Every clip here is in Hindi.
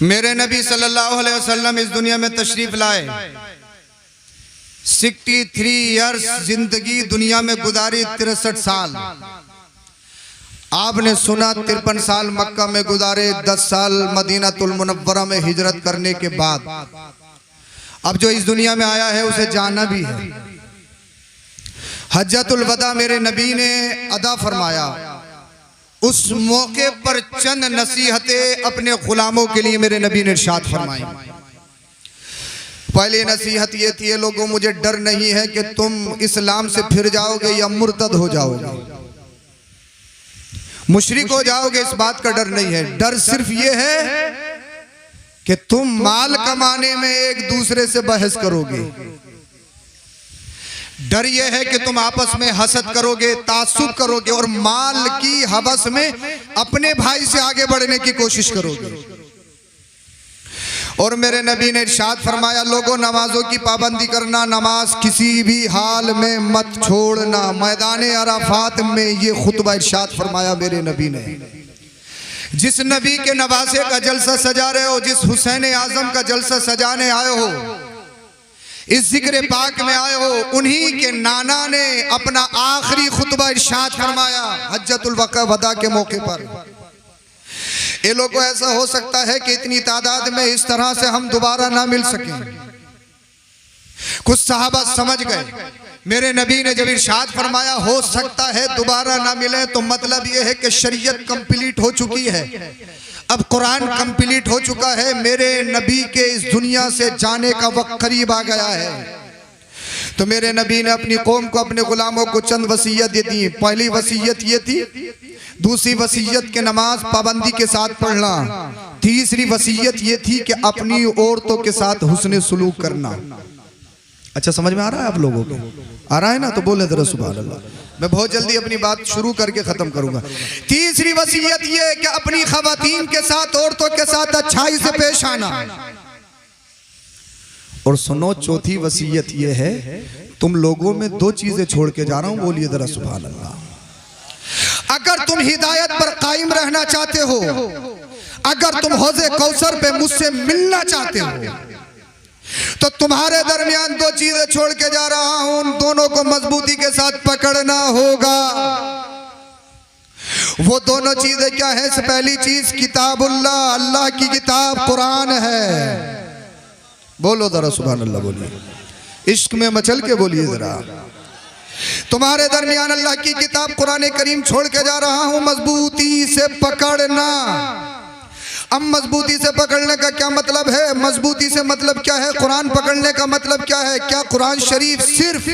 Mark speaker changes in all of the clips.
Speaker 1: मेरे नबी सल्लल्लाहु अलैहि वसल्लम इस दुनिया में तशरीफ लाए। 63 ईयर्स जिंदगी दुनिया में गुजारी, 63 साल। आपने सुना 53 साल मक्का में गुजारे, 10 साल मदीनातुल मुनव्वरा में हिजरत करने के बाद अब जो इस दुनिया में आया है उसे जाना भी है। हज्जतुल वदा मेरे नबी ने अदा फरमाया। उस मौके पर चंद नसीहतें अपने गुलामों के लिए मेरे नबी ने इरशाद फरमाई। पहली नसीहत ये थी, लोगों मुझे डर नहीं है कि तुम इस्लाम से फिर जाओगे या मुर्तद हो जाओगे, मुशरिक हो जाओगे, इस बात का डर नहीं है। डर सिर्फ ये है कि तुम माल कमाने में एक दूसरे से बहस करोगे। डर यह है कि तुम आपस में हसद करोगे, तासुब करोगे और माल की हवस में अपने भाई से आगे बढ़ने की कोशिश करोगे। और मेरे नबी ने इरशाद फरमाया, लोगों नमाजों की पाबंदी करना, नमाज किसी भी हाल में मत छोड़ना। मैदान अराफात में ये खुतबा इरशाद फरमाया मेरे नबी ने। जिस नबी के नवासे का जलसा सजा रहे हो, जिस हुसैन आजम का जलसा सजाने आए हो, इस जिक्र पाक में आए हो, उन्हीं के नाना ने अपना आखिरी खुतबा इरशाद फरमाया हज्जतुल वदा के मौके पर। ये लोग को ऐसा हो सकता है कि इतनी तादाद में इस तरह से हम दोबारा ना मिल सकें। कुछ सहाबा समझ गए। मेरे नबी ने जब इरशाद फरमाया हो सकता है दोबारा ना मिले, तो मतलब यह है कि शरीयत कंप्लीट हो चुकी है, अब कुरान कंप्लीट हो चुका है। मेरे नबी के इस दुनिया से जाने का वक्त करीब आ गया है। तो मेरे नबी ने अपनी कौम को, अपने गुलामों को चंद वसीयत दी। पहली वसीयत ये थी, दूसरी वसीयत के नमाज पाबंदी के साथ पढ़ना। तीसरी वसीयत ये थी कि अपनी औरतों के साथ हुस्न सुलूक करना। अच्छा समझ में आ रहा है आप लोगों को? आ रहा है ना? तो बोले जरा सुभान अल्लाह। मैं बहुत जल्दी अपनी बात शुरू करके खत्म करूंगा। तीसरी वसीयत ये कि अपनी खवातीन के साथ, औरतों के साथ अच्छाई से पेश आना। और सुनो, चौथी वसीयत ये है, तुम लोगों में दो चीजें छोड़ के जा रहा हूं, बोलिए जरा सुभान अल्लाह। अगर तुम हिदायत पर कायम रहना चाहते हो, अगर तुम हौज़े कौसर पे मुझसे मिलना चाहते हो, तो तुम्हारे दरमियान दो चीजें छोड़ के जा रहा हूं, उन दोनों को मजबूती के साथ पकड़ना होगा। वो दोनों चीजें क्या है? पहली चीज किताबुल्लाह, अल्लाह की किताब कुरान है। बोलो जरा सुभान अल्लाह, बोलिए इश्क में मचल के बोलिए जरा। तुम्हारे दरमियान अल्लाह की किताब कुरान करीम छोड़ के जा रहा हूं, मजबूती से पकड़ना। अब मजबूती से पकड़ने का क्या मतलब है? मजबूती से मतलब क्या है? कुरान पकड़ने का मतलब क्या है? क्या कुरान शरीफ सिर्फ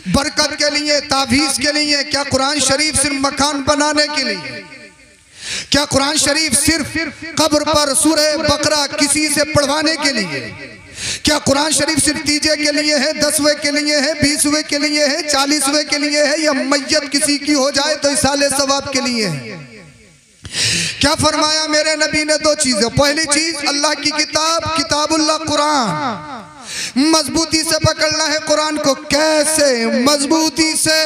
Speaker 1: बरकत के लिए, तावीज़ के लिए? क्या कुरान शरीफ सिर्फ मकान बनाने के लिए? क्या कुरान शरीफ सिर्फ कब्र पर सूरह बकरा किसी से पढ़वाने के लिए? क्या कुरान शरीफ सिर्फ तीजे के लिए है, 10वें के लिए है, 20वें के लिए है, 40वें के लिए है, या मैयत किसी की हो जाए तो इसाले सवाब के लिए है? क्या फरमाया मेरे नबी ने? दो चीजें। पहली चीज अल्लाह की किताब, किताबुल्लाह कुरान, मजबूती से पकड़ना है कुरान को। कैसे? मजबूती से।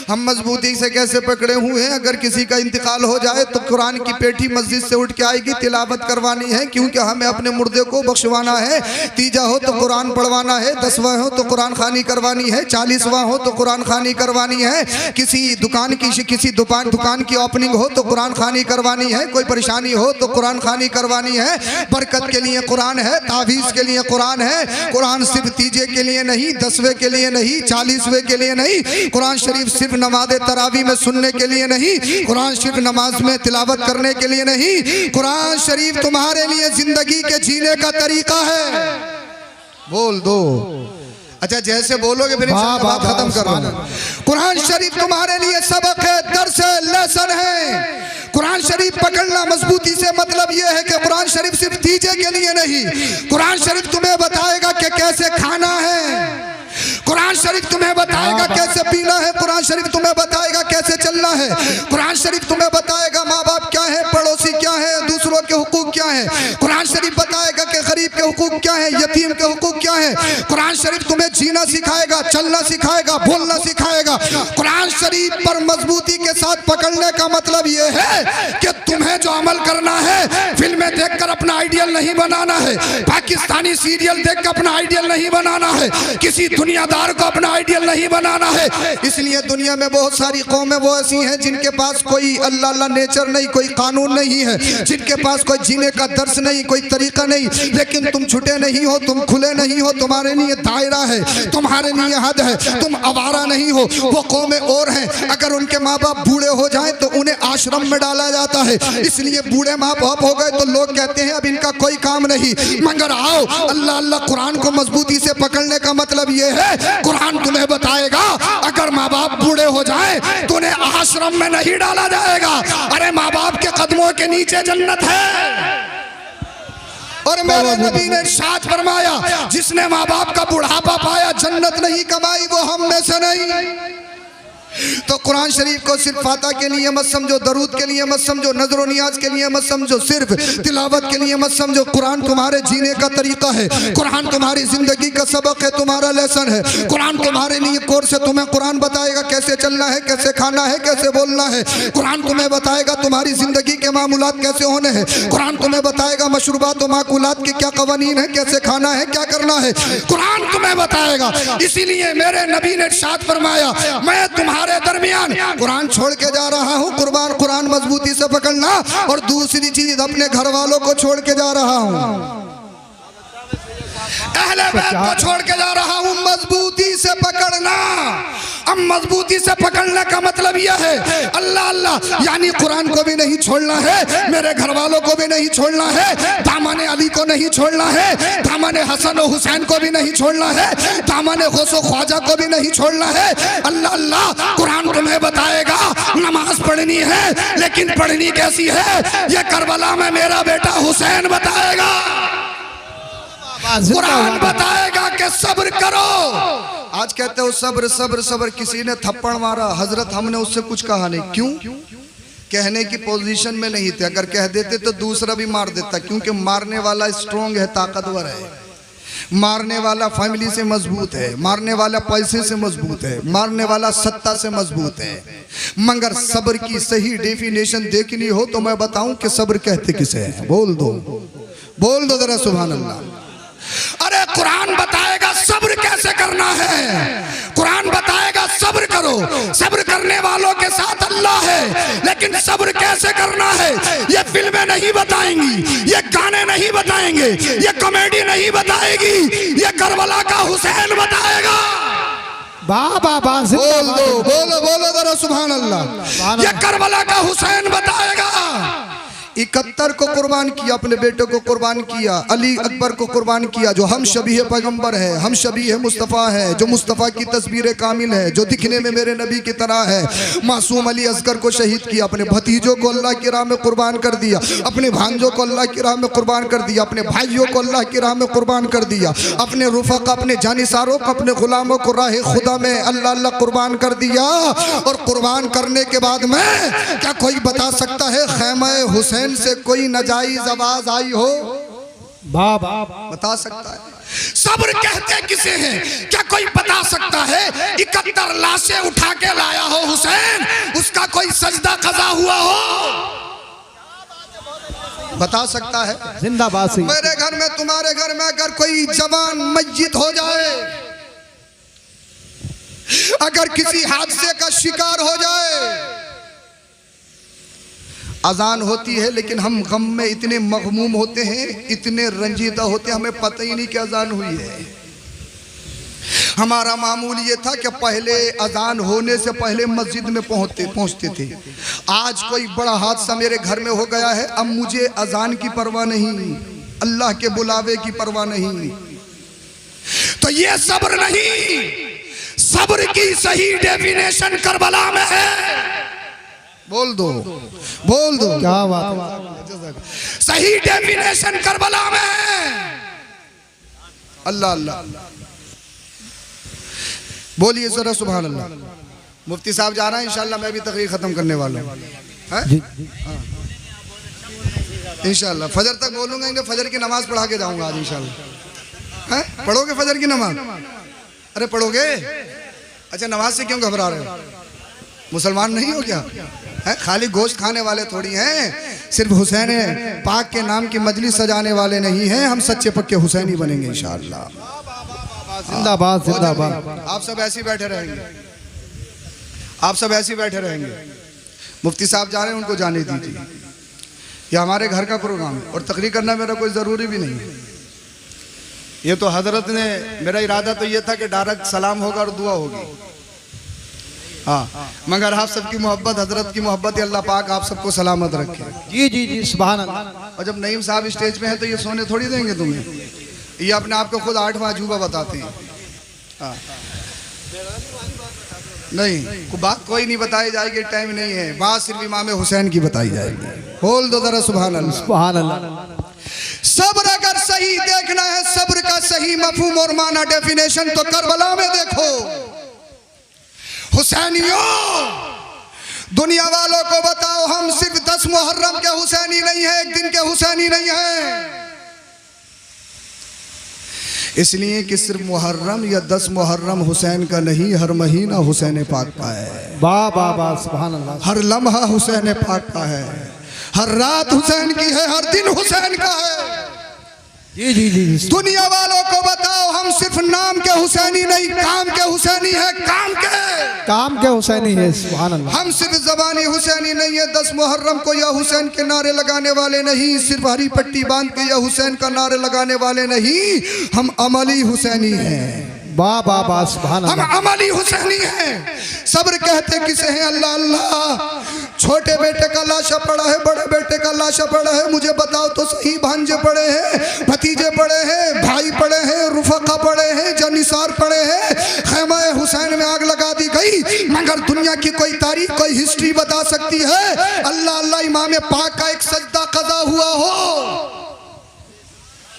Speaker 1: हम मजबूती से कैसे पकड़े हुए हैं? अगर किसी का इंतकाल हो जाए तो कुरान की पेठी मस्जिद से उठ के आएगी, तिलावत करवानी है, क्योंकि हमें अपने मुर्दे को बख्शवाना है। तीजा हो तो कुरान पढ़वाना है, 10वां हो तो कुरान खानी करवानी है, 40वां हो तो कुरान खानी करवानी है। किसी दुकान की ओपनिंग हो तो कुरान खानी करवानी है। कोई परेशानी हो तो कुरान खानी करवानी है। बरकत के लिए कुरान है, तावीज़ के लिए कुरान है। कुरान सिर्फ तीजे के लिए नहीं, 10वें के लिए नहीं, 40वें के लिए नहीं। कुरान शरीफ सिर्फ नमाज़े तरावी में सुनने के लिए नहीं, कुरान शरीफ नमाज में तिलावत करने के लिए नहीं। कुरान शरीफ तुम्हारे लिए जिंदगी के जीने का तरीका है। बोल दो। अच्छा जैसे बोलोगे फिर बात खत्म करो। कुरान शरीफ तुम्हारे लिए सबक है, दर्स है, लेसन है। कुरान शरीफ पकड़ना मजबूती से मतलब यह है कि कुरान शरीफ सिर्फ तीजे के लिए नहीं, कुरान शरीफ तुम्हें बताएगा कि कैसे खाना है, कुरान शरीफ तुम्हें बताएगा कैसे पीना है, कुरान शरीफ तुम्हें बताएगा कैसे चलना है, कुरान शरीफ तुम्हें बताएगा माँ बाप क्या है, पड़ोसी क्या है, दूसरों के हुकूक क्या है, कुरान शरीफ बताएगा कि गरीब के हुकूक क्या है, यतीम के हुकूक क्या है। कुरान शरीफ तुम्हें जीना सिखाएगा, चलना सिखाएगा, बोलना सिखाएगा। कुरान शरीफ पर मजबूती के साथ पकड़ने का मतलब ये है कि तुम्हें जो अमल करना है, फिल्में अपना आइडियल नहीं बनाना है, पाकिस्तानी सीरियल देख के अपना आइडियल नहीं बनाना है, किसी दुनियादार को अपना आइडियल नहीं बनाना है। इसलिए दुनिया में बहुत सारी कौमें वो ऐसी हैं जिनके पास कोई अल्लाह अल्लाह नेचर नहीं, कोई कानून नहीं है, जिनके पास कोई जीने का दर्श नहीं, कोई तरीका नहीं, लेकिन तुम छुटे नहीं हो, तुम खुले नहीं हो, तुम्हारे लिए दायरा है, तुम्हारे लिए हद है, तुम आवारा नहीं हो। वो कौमें और हैं, अगर उनके माँ बाप बूढ़े हो जाएं तो उन्हें आश्रम में डाला जाता है, इसलिए बूढ़े माँ बाप हो गए तो लोग कहते हैं अब इनका कोई काम नहीं। मगर आओ, अल्लाह अल्लाह कुरान को मजबूती से पकड़ने का मतलब ये है, कुरान तुम्हें बताएगा अगर माँ बाप बूढ़े हो जाए तो उन्हें आश्रम में नहीं डाला जाएगा। अरे माँ बाप के कदमों के नीचे जन्नत है। और मेरे नबी ने इरशाद फरमाया, जिसने माँ बाप का बुढ़ापा पाया जन्नत नहीं कमाई वो हम में से नहीं। तो कुरान शरीफ को सिर्फ फाता के लिए मत समझो, दरूद के लिए मत समझो, नजर नियाज के लिए मत समझो, सिर्फ तिलावत के लिए मत समझो। कुरान तुम्हारे जीने का तरीका है, कुरान तुम्हारी जिंदगी का सबक है, तुम्हारा लेसन है। कुरान तुम्हारे लिए कोर्स है, तुम्हें कुरान बताएगा कैसे चलना है, कैसे खाना है, कैसे बोलना है। कुरान तुम्हें बताएगा तुम्हारी जिंदगी के मामूलात कैसे होने हैं। कुरान तुम्हें बताएगा मशरूबात और माकुलात के क्या कवानीन है, कैसे खाना है, क्या करना है, कुरान तुम्हें बताएगा। इसीलिए मेरे नबी ने इरशाद फरमाया, मैं तुम्हारे दरमियान कुरान छोड़ के जा रहा हूँ, कुरान मजबूती से पकड़ना। और दूसरी चीज, अपने घर वालों को छोड़ के जा रहा हूँ, अहले बैत को छोड़ के जा रहा हूँ, मजबूती से पकड़ना। अब मजबूती से पकड़ने का मतलब यह है, अल्लाह अल्लाह यानी कुरान को भी नहीं छोड़ना है, मेरे घर वालों को भी नहीं छोड़ना है, दामन अली को नहीं छोड़ना है, दामन हसन और हुसैन को भी नहीं छोड़ना है, दामन गौसो ख्वाजा को भी नहीं छोड़ना है। अल्लाह अल्लाह कुरान तुम्हें बताएगा नमाज पढ़नी है, लेकिन पढ़नी कैसी है ये करबला में मेरा बेटा हुसैन बताएगा। कुरान बताएगा कि सब्र करो। आज कहते हो सब्र सब्र सब्र, किसी ने थप्पड़ मारा, हजरत हमने उससे कुछ कहा नहीं। क्यों? कहने की पोजीशन में नहीं थे, अगर कह देते तो दूसरा भी मार देता, क्योंकि मारने वाला स्ट्रॉन्ग है, ताकतवर है, मारने वाला फैमिली से मजबूत है, मारने वाला पैसे से मजबूत है, मारने वाला सत्ता से मजबूत है। मगर सब्र की सही डेफिनेशन देखनी हो तो मैं बताऊं कि सब्र कहते किसे है। बोल दो जरा सुभान अल्लाह। अरे कुरान बताएगा सब्र कैसे करना है, कुरान बताएगा सब्र करो, सब्र करने वालों के साथ अल्लाह है। लेकिन सब्र कैसे करना है ये फिल्में नहीं बताएंगी, ये गाने नहीं बताएंगे, ये कॉमेडी नहीं बताएगी, ये करबला का हुसैन बताएगा। बोलो जरा सुभान अल्लाह। ये करबला का हुसैन बताएगा। 71 को कुर्बान किया, अपने बेटे को कुर्बान किया, अली अकबर को कुर्बान किया, जो हम शबीह पैगंबर है, हम शबीह मुस्तफ़ा है, जो मुस्तफ़ा की तस्वीर कामिल है, जो दिखने में मेरे नबी की तरह है। मासूम अली असगर को शहीद किया, अपने भतीजों को अल्लाह की राह में कुर्बान कर दिया, अपने भांजों को अल्लाह की राह में कुर्बान कर दिया, अपने भाइयों को अल्लाह की राह में कुर्बान कर दिया, अपने रुफ़क़, अपने जानिसारों को, अपने गुलामों को राह खुदा में अल्लाह अल्लाह कुर्बान कर दिया। और कुर्बान करने के बाद में क्या कोई बता सकता है खैमा हुसैन से कोई नाजायज आवाज आई हो? बता सकता है? सब्र कहते किसे हैं? क्या कोई बता सकता है? 71 लाशें उठा के लाया हो हुसैन, उसका कोई सजदा कज़ा हुआ हो? बता सकता है? जिंदाबाद। मेरे घर में, तुम्हारे घर में अगर कोई जवान मय्यत हो जाए, अगर किसी हादसे का शिकार हो जाए, अजान होती है लेकिन हम गम में इतने मगमूम होते हैं, इतने रंजीदा होते हैं, हमें पता ही नहीं कि अजान हुई है। हमारा मामूल ये था कि पहले अजान होने से पहले मस्जिद में पहुंचते थे। आज कोई बड़ा हादसा मेरे घर में हो गया है, अब मुझे अजान की परवाह नहीं, अल्लाह के बुलावे की परवाह नहीं। तो ये सब्र नहीं, सब्र की सही डेफिनेशन करबला में है। बोल दो क्या बात। सही डेफिनेशन करबला में अल्लाह अल्लाह। बोलिए जरा सुभान अल्लाह। मुफ्ती साहब जा रहा है, इंशाल्लाह मैं भी तकरीर खत्म करने वाला हूँ इंशाल्लाह। फजर तक बोलूंगा, इन्हें फजर की नमाज पढ़ा के जाऊंगा आज इंशाल्लाह। पढ़ोगे फजर की नमाज? अरे पढ़ोगे? अच्छा, नमाज से क्यों घबरा रहे हो? मुसलमान नहीं हो क्या? है खाली गोश्त खाने वाले थोड़ी हैं। सिर्फ हुसैन पाक के नाम की मजलिस सजाने वाले नहीं हैं, हम सच्चे पक्के हुसैनी बनेंगे इंशाअल्लाह।
Speaker 2: जिंदाबाद जिंदाबाद।
Speaker 1: आप सब ऐसे ही बैठे रहेंगे, आप सब ऐसे ही बैठे रहेंगे। मुफ्ती साहब जा रहे हैं, उनको जाने दीजिए। ये हमारे घर का प्रोग्राम है और तकरीर करना मेरा कोई ज़रूरी भी नहीं है। ये तो हजरत ने, मेरा इरादा तो ये था कि डायरेक्ट सलाम होगा और दुआ होगी, हाँ, मगर आप सबकी मोहब्बत, हजरत की मोहब्बत, अल्लाह पाक आप सबको सलामत रखे।
Speaker 2: जी जी जी सुभान अल्लाह।
Speaker 1: और जब नईम साहब स्टेज पे हैं तो ये सोने थोड़ी देंगे तुम्हें, ये अपने आप को खुद 8वां अजूबा बताते हैं। हाँ। नहीं, बात कोई नहीं बताई जाएगी, टाइम नहीं है, बात सिर्फ इमाम हुसैन की बताई जाएगी। बोल दो जरा सुभान अल्लाह।
Speaker 2: सुभान अल्लाह।
Speaker 1: सब्र अगर सही देखना है, सब्र का सही मफहूम और माना डेफिनेशन तो करबला में देखो। हुसैनियों, दुनिया वालों को बताओ, हम सिर्फ 10 मुहर्रम के हुसैनी नहीं है, एक दिन के हुसैनी नहीं है। इसलिए कि सिर्फ मुहर्रम या 10 मुहर्रम हुसैन का नहीं, हर महीना हुसैन पाक का है।
Speaker 2: वाह वाह वाह सुभान अल्लाह।
Speaker 1: हर लम्हा हुसैन पाक का है, हर रात हुसैन की है, हर दिन हुसैन का है।
Speaker 2: जी जी जी।
Speaker 1: दुनिया वालों को बताओ, हम सिर्फ नाम के हुसैनी नहीं, काम के हुसैनी है, काम के हुसैनी है। सुभान अल्लाह। हम सिर्फ ज़बानी हुसैनी नहीं है, 10 मुहर्रम को या हुसैन के नारे लगाने वाले नहीं, सिर्फ हरी पट्टी बांध के या हुसैन का नारे लगाने वाले नहीं, हम अमली हुसैनी हैं।
Speaker 2: वाह वाह वाह सुभान अल्लाह।
Speaker 1: हम अमली हुसैनी हैं। सब्र कहते किसे हैं? अल्लाह अल्लाह। छोटे बेटे का लाशा पड़ा है, बड़े बेटे का लाशा पड़ा है, मुझे बताओ तो सही, भांजे पड़े हैं, भतीजे पड़े हैं, भाई पड़े हैं, रुफका पड़े हैं, जनिसार पड़े हैं, खैमा हुसैन में आग लगा दी गई। मगर दुनिया की कोई तारीख, कोई हिस्ट्री बता सकती है अल्लाह अल्लाह इमाम पाक का एक सजदा कज़ा हुआ हो?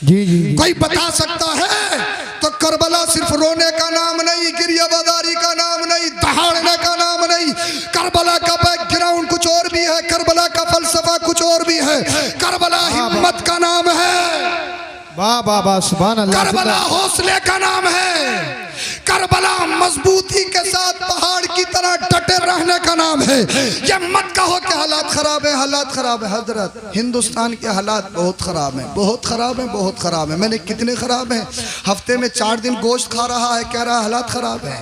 Speaker 2: जी जी।
Speaker 1: कोई बता सकता है? तो करबला सिर्फ रोने का नाम नहीं, गिरियाबादारी का नाम नहीं, दहाड़ने का नाम नहीं। करबला का बैकग्राउंड कुछ और भी है, करबला का फलसफा कुछ और भी है। करबला हिम्मत का नाम है।
Speaker 2: वाह वाह वाह सुभान अल्लाह।
Speaker 1: करबला हौसले का नाम है। करबला मजबूती के साथ पहाड़ की तरह डटे रहने का नाम है। ये मत कहो कि हालात खराब है, हालात खराब है। हजरत, हिंदुस्तान के हालात बहुत खराब हैं, बहुत खराब हैं, बहुत खराब है। मैंने कितने खराब हैं? हफ्ते में 4 दिन गोश्त खा रहा है, कह रहा है हालात खराब है,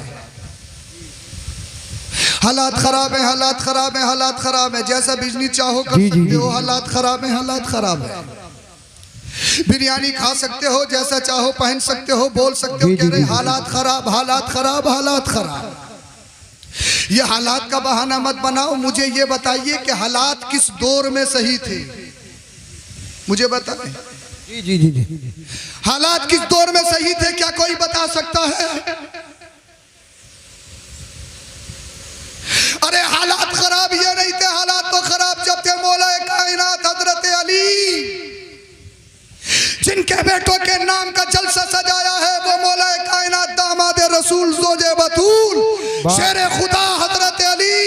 Speaker 1: हालात खराब है, हालात खराब है, हालात खराब है। जैसा बिजली चाहो कर सकते हो, हालात खराब है, हालात खराब है। बिरयानी खा सकते हो, जैसा चाहो पहन सकते हो, बोल सकते हो, कह रहे हालात खराब, हालात खराब, हालात खराब। ये हालात का बहाना मत बनाओ। मुझे ये बताइए कि हालात किस दौर में सही थे, मुझे बताएं।
Speaker 2: जी जी जी जी।
Speaker 1: हालात किस दौर में सही थे, क्या कोई बता सकता है? अरे हालात खराब ये नहीं थे, हालात तो खराब जब थे मौला कायनात हजरत अली, जिनके बेटों के नाम का जलसा सजाया है, वो मौला कायनात दामाद रसूल ज़ोजे बतूल शेर खुदा हजरत अली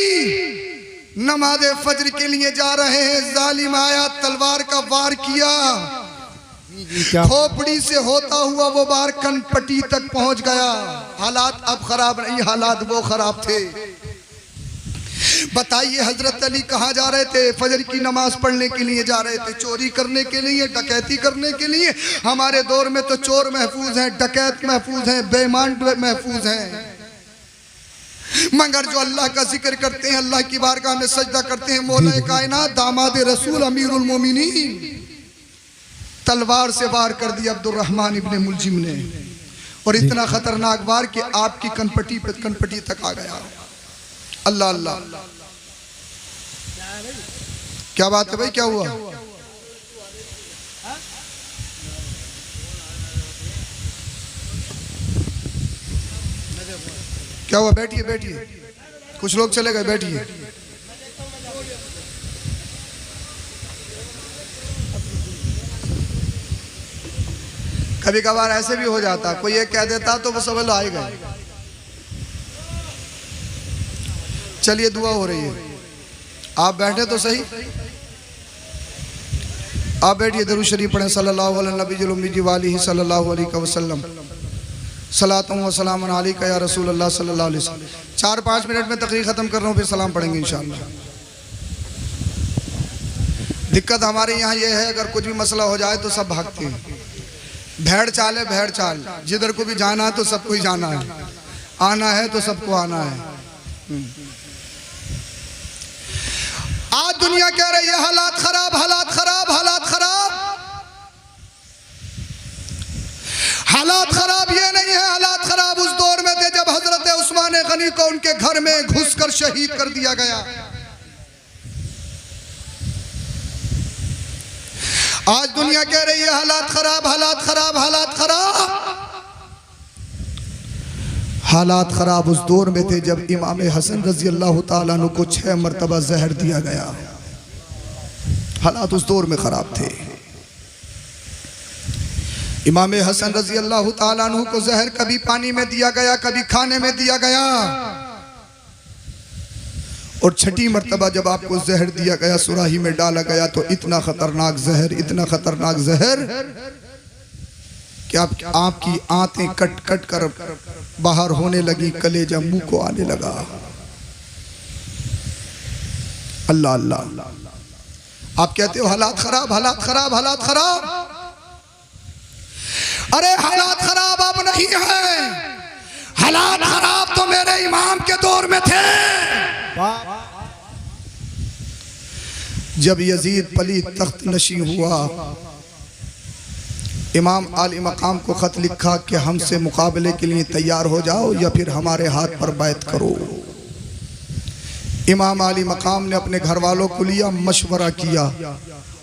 Speaker 1: नमाज फजर के लिए जा रहे हैं। जालिम आया, तलवार का वार किया, खोपड़ी से होता हुआ वो वार कनपट्टी तक पहुंच गया। हालात अब खराब नहीं, हालात वो खराब थे। बताइए हजरत अली कहाँ जा रहे थे? फजर की नमाज पढ़ने के लिए जा रहे थे, चोरी करने के लिए, डकैती करने के लिए। हमारे दौर में तो चोर महफूज हैं, डकैत महफूज हैं, बेईमान महफूज हैं। मगर जो अल्लाह का जिक्र करते हैं, अल्लाह की बारगाह में सजदा करते हैं, मौला कायनात दामाद रसूल अमीरुल मोमिनीन, तलवार से वार कर दिया अब्दुर्रहमान इब्ने मुलजिम ने, और इतना खतरनाक वार कि आपकी कनपट्टी पे कनपट्टी तक आ गया। अल्लाह अल्लाह, क्या बात है भाई, क्या हुआ? क्या हुआ? बैठिए बैठिए, कुछ लोग चले गए, बैठिए। कभी कभार ऐसे भी हो जाता, कोई ये कह देता तो वो सब लोग आए गए। चलिए दुआ हो रही है, आप बैठे तो सही, आप बैठिए। दरूद शरीफ पढ़ें सल्लल्लाहु अलैहि नबी उम्मी वाली सल्लल्लाहु अलैहि वसल्लम सलातुम व सलामुन अलैका या रसूल अल्लाह सल्लल्लाहु अलैहि वसल्लम। 4-5 मिनट में तकरीर ख़त्म कर रहा हूँ, फिर सलाम पढ़ेंगे इंशाअल्लाह। दिक्कत हमारे यहाँ ये है, अगर कुछ भी मसला हो जाए तो सब भागते हैं। भेड़ चाल है, भेड़ चाल, जिधर को भी जाना है तो सबको ही जाना है, आना है तो सबको आना है। आज दुनिया कह रही है हालात खराब, हालात खराब, हालात खराब। हालात खराब ये नहीं है, हालात खराब उस दौर में थे जब हजरत उस्मान गनी को उनके घर में घुसकर शहीद कर दिया गया। आज दुनिया कह रही है हालात खराब, हालात खराब, हालात खराब। हालात खराब उस दौर में थे जब इमाम हसन रजी अल्लाह ताला अन्हु को 6 मरतबा जहर दिया गया। हालात उस दौर में खराब थे। इमाम हसन रजी अल्लाह ताला अन्हु को जहर कभी पानी में दिया गया, कभी खाने में दिया गया, और 6ठी मरतबा जब आपको जहर दिया गया, सुराही में डाला गया, तो इतना खतरनाक जहर, इतना खतरनाक जहर कि आपकी आंतें कट कट कर बाहर होने लगी, कलेजा मुंह को आने लगा। अल्लाह अल्लाह। आप कहते हो हालात खराब, हालात खराब, हालात खराब। अरे हालात खराब अब नहीं है, हालात खराब तो मेरे इमाम के दौर में थे। जब यजीद पली तख्त नशी हुआ, इमाम आली मकाम को खत लिखा कि हमसे मुकाबले के लिए तैयार हो जाओ या फिर हमारे हाथ पर बैत करो। इमाम आली मकाम ने अपने घर वालों को लिया, मशवरा किया,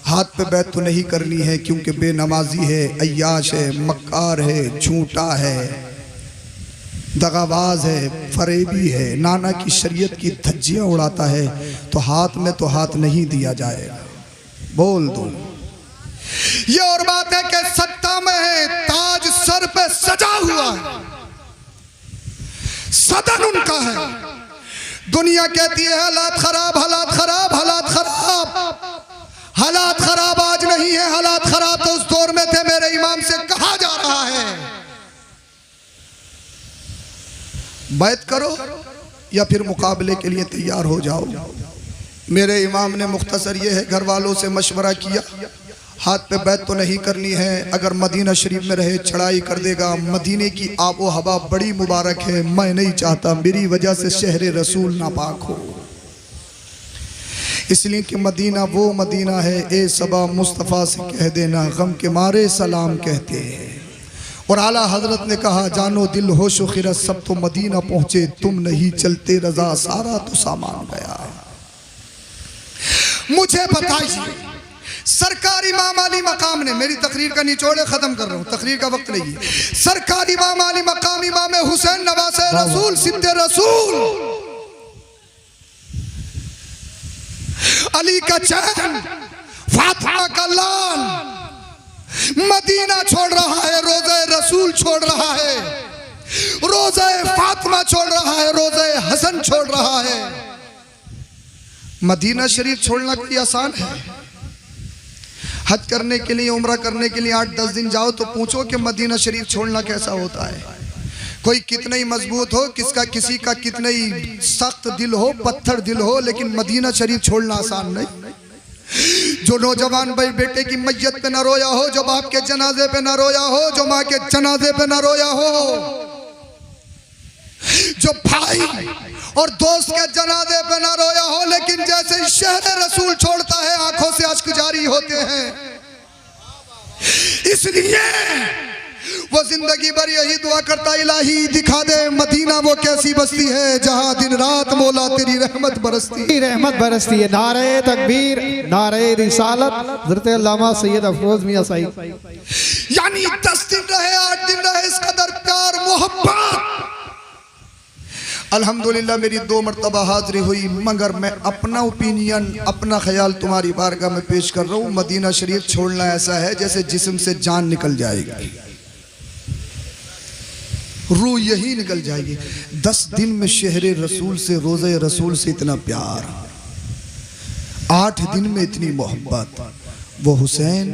Speaker 1: हाथ पे बैत तो नहीं करनी है क्योंकि बेनमाजी है, अय्याश है, मक्कार है, झूठा है, दगाबाज है, फरेबी है, नाना की शरीयत की धज्जियां उड़ाता है, तो हाथ में तो हाथ नहीं दिया जाएगा। बोल दो। ये और बात है कि सत्ता में है, ताज सर पे सजा हुआ है, सदन उनका है। दुनिया कहती है हालात खराब, हालात खराब, हालात खराब। हालात खराब आज नहीं है, हालात खराब तो उस दौर में थे। मेरे इमाम से कहा जा रहा है बैत करो या फिर मुकाबले के लिए तैयार हो जाओ। मेरे इमाम ने मुख्तसर ये है, घर वालों से मशवरा किया, हाथ पे बैत तो नहीं करनी है, अगर मदीना शरीफ में रहे चढ़ाई कर देगा। मदीने की आबो हवा बड़ी मुबारक है, मैं नहीं चाहता मेरी वजह से शहर रसूल नापाक हो, इसलिए कि मदीना वो मदीना है। ए सबा मुस्तफ़ा से कह देना गम के मारे सलाम कहते हैं। और आला हजरत ने कहा जानो दिल होशो खिरत सब तो मदीना पहुंचे, तुम नहीं चलते रजा सारा तो सामान गया। मुझे बताइए सरकार इमाम अली मकाम ने, मेरी तकरीर का निचोड़ खत्म कर रहा हूँ, तकरीर का वक्त नहीं है। सरकार इमाम अली मकाम इमाम हुसैन नवासे रसूल सिद्दे रसूल अली का चैन फातिमा का लाल मदीना छोड़ रहा है, रोज़े रसूल छोड़ रहा है, रोज़े फातिमा छोड़ रहा है, रोज़े हसन छोड़ रहा है। मदीना शरीफ छोड़ना कोई आसान है? हज करने के लिए, उम्रा करने के लिए 8-10 दिन जाओ तो पूछो कि मदीना शरीफ छोड़ना कैसा होता है। कोई कितना ही मजबूत हो, किसी का कितना ही सख्त दिल हो, पत्थर दिल हो, लेकिन मदीना शरीफ छोड़ना आसान नहीं। जो नौजवान भाई बेटे की मैयत पे न रोया हो, जो बाप के जनाजे पे न रोया हो, जो माँ के जनाजे पे न रोया हो, जो भाई और दोस्त के जनाजे पे न रोया हो, लेकिन जैसे ही शहर रसूल छोड़ता है आंखों से अश्क जारी होते हैं। इसलिए वो जिंदगी भर यही दुआ करता, इलाही दिखा दे मदीना वो कैसी बस्ती है जहां दिन रात मौला तेरी रहमत बरसती है।
Speaker 2: नारे तकबीर, नारे रिसालत, हज़रत अल्लामा सैयद अफरोज मियां साहिब।
Speaker 1: यानी 10 दिन रहे, 8 दिन रहे, इस कदर प्यार मोहब्बत। अल्हम्दुलिल्लाह मेरी 2 मरतबा हाजिरी हुई, मगर मैं अपना ओपिनियन, अपना ख्याल तुम्हारी बारगाह में पेश कर रहा हूँ। मदीना शरीफ छोड़ना ऐसा है जैसे जिस्म से जान निकल जाएगी, रूह यही निकल जाएगी। 10 दिन में शहरे रसूल से, रोज़े रसूल से इतना प्यार, 8 दिन में इतनी मोहब्बत। वो हुसैन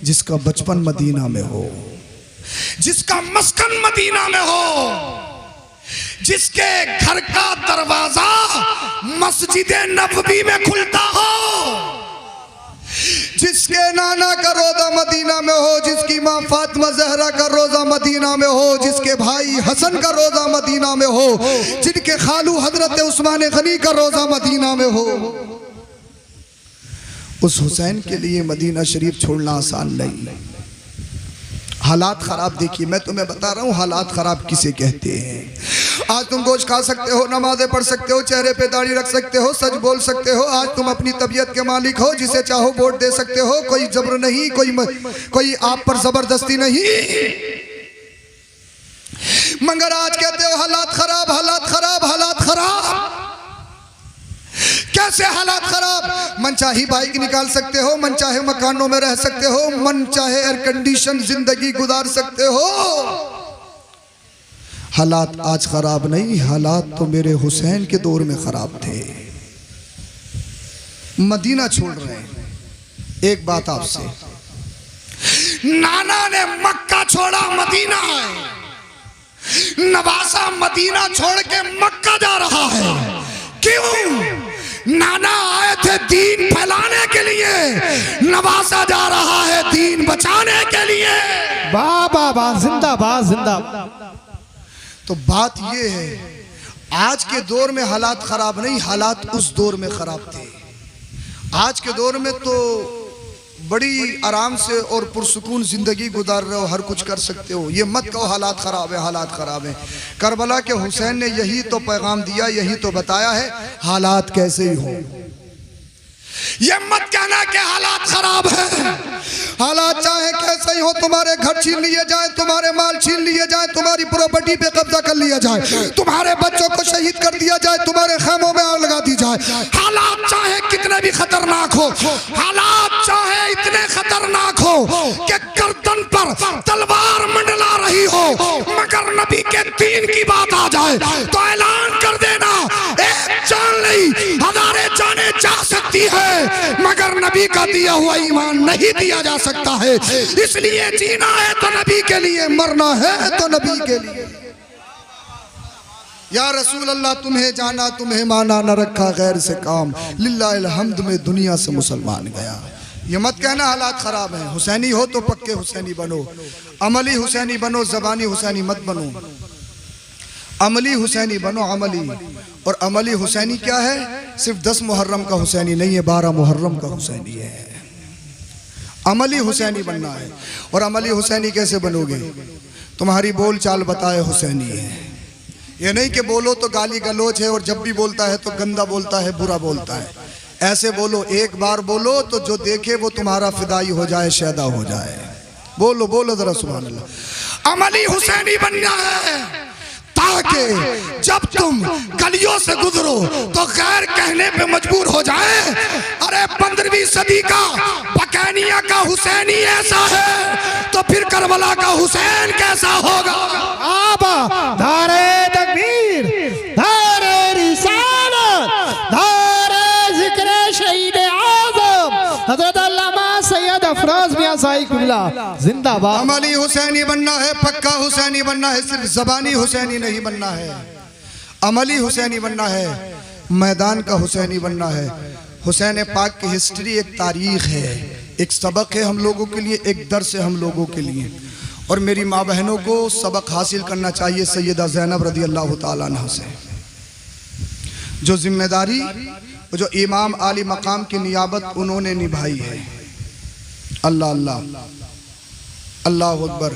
Speaker 1: जिसका बचपन मदीना में हो, जिसका मस्कन मदीना में हो, जिसके घर का दरवाजा मस्जिद नबवी में खुलता हो, जिसके नाना का रोजा मदीना में हो, जिसकी माँ फातिमा ज़हरा का रोजा मदीना में हो, जिसके भाई हसन का रोजा मदीना में हो, जिनके खालू हजरत उस्मान गनी का रोजा मदीना में हो, उस हुसैन के लिए मदीना शरीफ छोड़ना आसान नहीं। हालात खराब देखिए, मैं तुम्हें बता रहा हूँ हालात खराब किसे कहते हैं। आज तुम गोश्त खा सकते हो, नमाजें पढ़ सकते हो, चेहरे पे दाढ़ी रख सकते हो, सच बोल सकते हो, आज तुम अपनी तबीयत के मालिक हो, जिसे चाहो वोट दे सकते हो, कोई जबर नहीं, कोई आप पर जबरदस्ती नहीं। मगर आज कहते हो हालात खराब, हालात खराब, हालात खराब। कैसे हालात खराब? मन चाहे बाइक निकाल सकते हो, मन चाहे मकानों में रह सकते हो, मन चाहे एयर कंडीशन जिंदगी गुजार सकते हो। हालात आज खराब नहीं, हालात तो मेरे हुसैन के दौर में खराब थे। मदीना छोड़ रहे हैं। एक बात आपसे, नाना ने मक्का छोड़ा, मदीना है। नवासा मदीना छोड़ के मक्का जा रहा है। क्यों? नाना आए थे दीन फैलाने के लिए, नवासा जा रहा है दीन बचाने के लिए।
Speaker 2: वाह वाह वाह, जिंदाबाद जिंदाबाद।
Speaker 1: तो बात ये है, आज के दौर में हालात खराब नहीं, हालात उस दौर में खराब थे। आज के दौर में तो बड़ी आराम से और पुरसुकून जिंदगी गुजार रहे हो, हर कुछ कर सकते हो। ये मत कहो हालात खराब है, हालात खराब है। करबला के हुसैन ने यही तो पैगाम दिया, यही तो बताया है हालात कैसे ही हो। ये मत कहना कि हालात खराब है। हालात चाहे कैसे ही हो, तुम्हारे घर छीन लिए जाए, तुम्हारे माल छीन लिए जाए, तुम्हारी प्रॉपर्टी पे कब्जा कर लिया जाए, तुम्हारे बच्चों को शहीद कर दिया जाए, तुम्हारे खेमों में आग लगा दी जाए, हालात चाहे कितने भी खतरनाक हो, हालात चाहे इतने खतरनाक हो कि गर्दन पर तलवार मंडला रही हो, मगर नबी के दीन की बात आ जाए तो ऐलान कर देना, एक जान नहीं हजारे जाने जा सकती है, मगर नबी का दिया हुआ ईमान नहीं दिया जा सकता है। इसलिए जीना है तो नबी के लिए, मरना है तो नबी के लिए। या रसूल अल्लाह, तुम्हें जाना तुम्हें माना, न रखा गैर से काम, लिल्लाहिल हम्द में दुनिया से मुसलमान गया। ये मत कहना हालात खराब हैं। हुसैनी हो तो पक्के हुसैनी बनो, अमली हुसैनी बनो, जबानी हुसैनी मत बनो। अमली हुसैनी बनो, अमली। और अमली हुसैनी क्या है? सिर्फ 10 मुहर्रम का हुसैनी नहीं है, 12 मुहर्रम का हुसैनी है। अमली हुसैनी बनना है। और अमली हुसैनी कैसे बनोगे? तुम्हारी बोल चाल बताए हुसैनी है। ये नहीं कि बोलो तो गाली गलोच है और जब भी बोलता है तो गंदा बोलता है, बुरा बोलता है। ऐसे बोलो, एक बार बोलो तो जो देखे वो तुम्हारा फिदाई हो जाए, शैदा हो जाए। बोलो बोलो जरा सुभान अल्लाह। अमली हुसैनी बनना है ताकि जब तुम गलियों से गुजरो तो गैर कहने पे मजबूर हो जाए, अरे 15वीं सदी का बकैनिया का हुसैनी ऐसा है तो फिर करबला का हुसैन कैसा होगा?
Speaker 2: आबा धारे तकबीर, धारे रिसालत, धारे जिक्र शहीद आज़म हज़रत अल्लामा सैयद अफरोज मियां साइकुल्लाह जिंदाबाद।
Speaker 1: अमली हुसैनी बनना है, पक्का हुसैनी बनना है, सिर्फ जबानी हुसैनी नहीं बनना है, अमली हुसैनी बनना है, मैदान का हुसैनी बनना है। हुसैन पाक की हिस्ट्री एक तारीख है, एक सबक है हम लोगों के लिए, एक दर्स है हम लोगों के लिए। और मेरी माँ बहनों को सबक हासिल करना चाहिए सैयदा ज़ैनब रज़ी अल्लाह तआला अन्हा से। जो जिम्मेदारी, जो इमाम आली मकाम की नियाबत उन्होंने निभाई है। अल्लाह अल्लाह अल्लाह अकबर।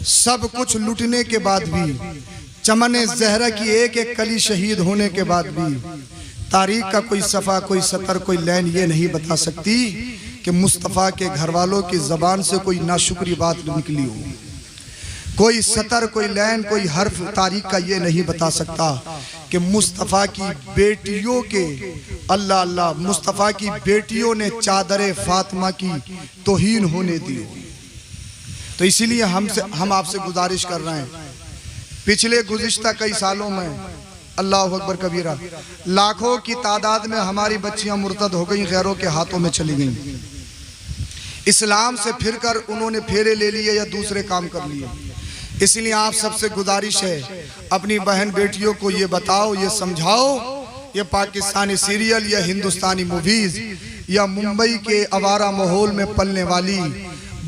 Speaker 1: सब कुछ लूटने के बाद भी, चमन ज़हरा की एक एक कली शहीद होने के बाद भी, तारीख का कोई सफ़ा, कोई सतर, कोई लाइन ये नहीं बता सकती कि मुस्तफ़ा के घर वालों की ज़बान से कोई नाशुक्री बात निकली हो। कोई सतर, कोई लाइन, कोई हर्फ तारीख का ये नहीं बता सकता कि मुस्तफ़ा की बेटियों के, अल्लाह अल्लाह, मुस्तफ़ा की बेटियों ने चादर फातिमा की तौहीन होने दी। तो इसीलिए हम आपसे गुजारिश कर रहे हैं, पिछले गुज़िश्ता कई सालों में अल्लाह अकबर कबीरा लाखों की तादाद में हमारी बच्चियां मुर्तद हो गई, गैरों के हाथों में चली गई। इस्लाम से फिरकर उन्होंने फेरे ले लिए या दूसरे काम कर लिए। इसलिए आप सबसे गुजारिश है, अपनी बहन बेटियों को ये बताओ, ये समझाओ ये पाकिस्तानी सीरियल या हिंदुस्तानी मूवीज या मुंबई के आवारा माहौल में पलने वाली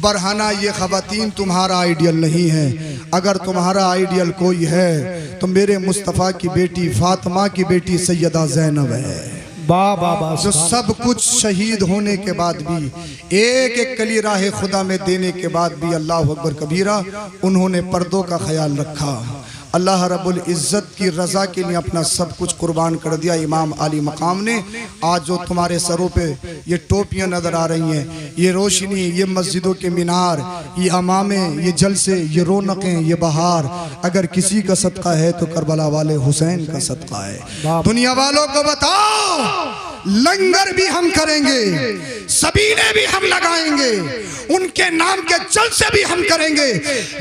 Speaker 1: बरहाना ये ख़वातीन तुम्हारा आइडियल नहीं है। अगर तुम्हारा आइडियल कोई है तो मेरे मुस्तफ़ा की बेटी फातिमा की बेटी सैयदा ज़ैनब है।
Speaker 2: बाबा
Speaker 1: जो सब कुछ शहीद होने के बाद भी एक एक कली राह खुदा में देने के बाद भी अल्लाह अकबर कबीरा उन्होंने पर्दों का ख्याल रखा। अल्लाह रब्बुल इज़्ज़त की रज़ा के लिए अपना सब कुछ कुर्बान कर दिया। इमाम आली मकाम ने आज जो तुम्हारे सरों पे ये टोपियां नज़र आ रही हैं, ये रोशनी, ये मस्जिदों के मीनार, ये अमामे, ये जलसे, ये रौनकें, ये बहार, अगर किसी का सदका है तो करबला वाले हुसैन का सदका है। दुनिया वालों को बताओ, लंगर भी हम करेंगे, सबीले भी हम लगाएंगे, उनके नाम के जलसे भी हम करेंगे,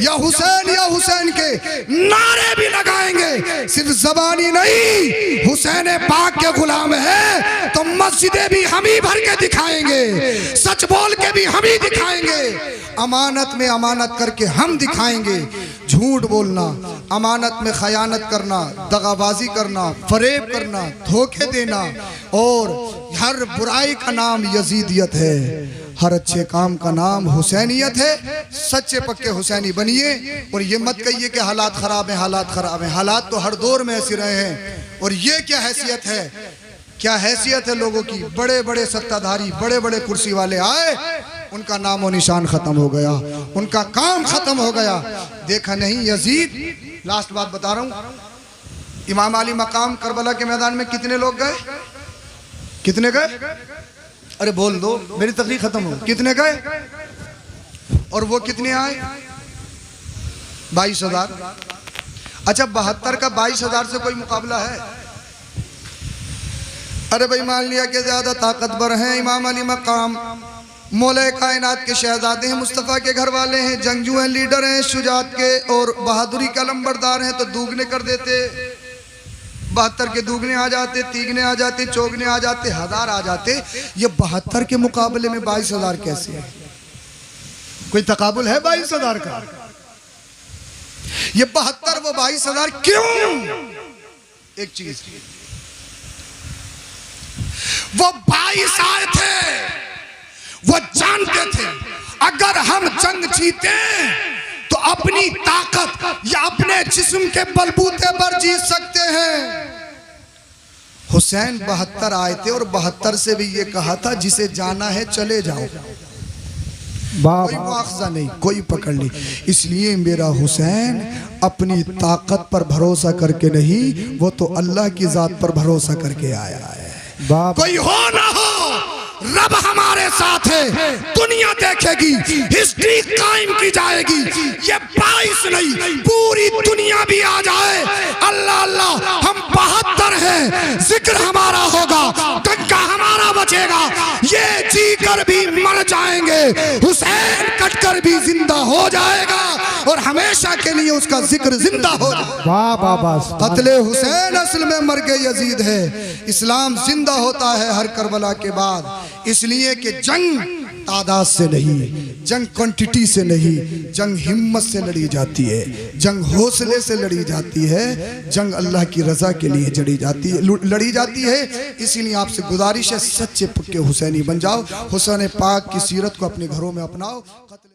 Speaker 1: या हुसैन के नारे भी लगाएंगे। सिर्फ जबानी नहीं, हुसैन पाक के गुलाम है तो मस्जिदें भी हम ही भर के दिखाएंगे, सच बोल के भी हम ही दिखाएंगे, अमानत में अमानत करके हम दिखाएंगे। झूठ बोलना, अमानत में खयानत करना, दगाबाजी करना, फरेब करना, धोखे देना और हर बुराई का नाम यजीदियत है, हर अच्छे काम का नाम हुसैनियत है। सच्चे पक्के हुसैनी बनिए और ये मत कहिए कि हालात खराब हैं, हालात खराब हैं। हालात तो हर दौर में ऐसे रहे हैं। और ये क्या हैसियत है, क्या हैसियत है लोगों की, बड़े बड़े सत्ताधारी, बड़े बड़े कुर्सी वाले आए, उनका नामो निशान खत्म हो गया, उनका काम खत्म हो गया। देखा नहीं यजीद, लास्ट बात बता रहा हूं, इमाम अली मकाम करबला के मैदान में कितने लोग गए, कितने गए, अरे बोल दो, मेरी तकरीर खत्म हो, कितने गए और वो कितने आए, 22,000। अच्छा 72 का 22,000 से कोई मुकाबला है? अरे भाई मान लिया कि ज्यादा ताकतवर हैं, इमाम अली मकाम मौला कायनात के शहजादे हैं, मुस्तफ़ा के घर वाले हैं, जंगजू हैं, लीडर हैं, शुजात के और बहादुरी का लंबरदार हैं, तो दुगने कर देते, 72 के दुगने आ जाते, तीगने आ जाते, चौगने आ जाते, 1000 आ जाते। ये 72 के मुकाबले में 22,000 कैसे है? कोई तकाबुल है 22,000 का? ये 72 वो 22,000 क्यों? एक चीज, वो 22 आए थे, वो जानते थे अगर हम जंग जीते तो अपनी ताकत या अपने जिस्म के बलबूते पर जीत सकते हैं। हुसैन 72 आए थे और 72 से भी ये कहा था जिसे जाना है चले जाओ, कोई मुआखजा नहीं, कोई पकड़ नहीं। इसलिए मेरा हुसैन अपनी ताकत पर भरोसा करके नहीं, वो तो अल्लाह की जात पर भरोसा करके आया है। कोई हो ना हो, रब हमारे साथ है, दुनिया देखेगी, हिस्ट्री कायम की जाएगी। ये 22 नहीं, पूरी दुनिया भी आ जाए, अल्लाह अल्लाह, हम 72 हैं, जिक्र हमारा होगा, डंका हमारा बचेगा, ये जी कर भी मर जाएंगे, हुसैन कटकर भी जिंदा हो जाएगा और हमेशा के लिए उसका जिक्र जिंदा होगा। कत्ले हुसैन असल में मर के यजीद है, इस्लाम जिंदा होता है हर करबला के बाद। इसलिए कि जंग तादाद से नहीं, जंग क्वांटिटी से नहीं, जंग हिम्मत से लड़ी जाती है, जंग हौसले से लड़ी जाती है, जंग अल्लाह की रजा के लिए लड़ी जाती है। इसीलिए आपसे गुजारिश है, सच्चे पक्के हुसैनी बन जाओ, हुसैन पाक की सीरत को अपने घरों में अपनाओ।